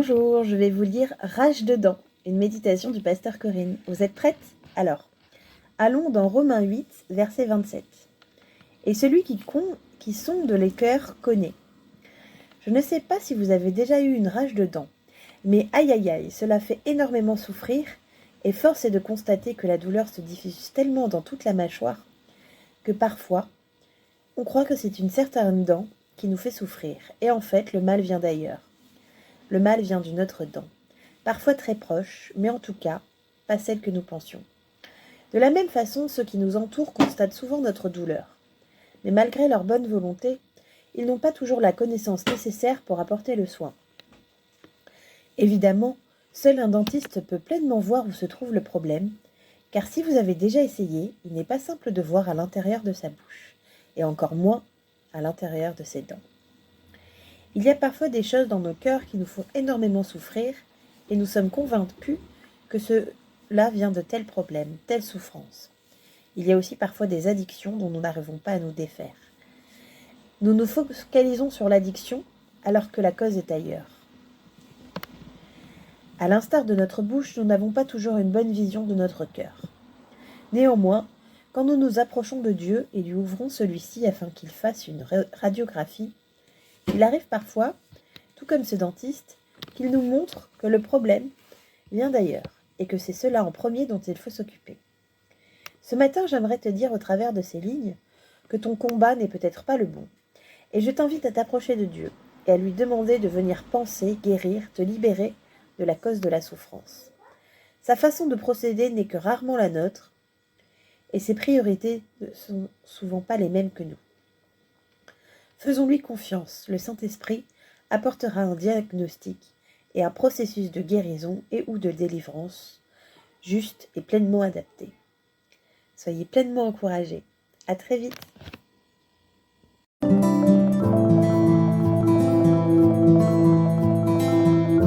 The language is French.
Bonjour, je vais vous lire Rage dedans, une méditation du pasteur Corinne. Vous êtes prête? Alors, allons dans Romains 8, verset 27. Et celui qui sonde les cœurs connaît. Je ne sais pas si vous avez déjà eu une rage de dents, mais aïe aïe aïe, cela fait énormément souffrir, et force est de constater que la douleur se diffuse tellement dans toute la mâchoire que parfois, on croit que c'est une certaine dent qui nous fait souffrir, et en fait, le mal vient d'ailleurs. Le mal vient d'une autre dent, parfois très proche, mais en tout cas, pas celle que nous pensions. De la même façon, ceux qui nous entourent constatent souvent notre douleur. Mais malgré leur bonne volonté, ils n'ont pas toujours la connaissance nécessaire pour apporter le soin. Évidemment, seul un dentiste peut pleinement voir où se trouve le problème, car si vous avez déjà essayé, il n'est pas simple de voir à l'intérieur de sa bouche, et encore moins à l'intérieur de ses dents. Il y a parfois des choses dans nos cœurs qui nous font énormément souffrir, et nous sommes convaincus que cela vient de tels problèmes, telle souffrance. Il y a aussi parfois des addictions dont nous n'arrivons pas à nous défaire. Nous nous focalisons sur l'addiction alors que la cause est ailleurs. À l'instar de notre bouche, nous n'avons pas toujours une bonne vision de notre cœur. Néanmoins, quand nous nous approchons de Dieu et lui ouvrons celui-ci afin qu'il fasse une radiographie, il arrive parfois, tout comme ce dentiste, qu'il nous montre que le problème vient d'ailleurs et que c'est cela en premier dont il faut s'occuper. Ce matin, j'aimerais te dire au travers de ces lignes que ton combat n'est peut-être pas le bon, et je t'invite à t'approcher de Dieu et à lui demander de venir panser, guérir, te libérer de la cause de la souffrance. Sa façon de procéder n'est que rarement la nôtre, et ses priorités ne sont souvent pas les mêmes que nous. Faisons-lui confiance, le Saint-Esprit apportera un diagnostic et un processus de guérison et ou de délivrance juste et pleinement adapté. Soyez pleinement encouragés. À très vite.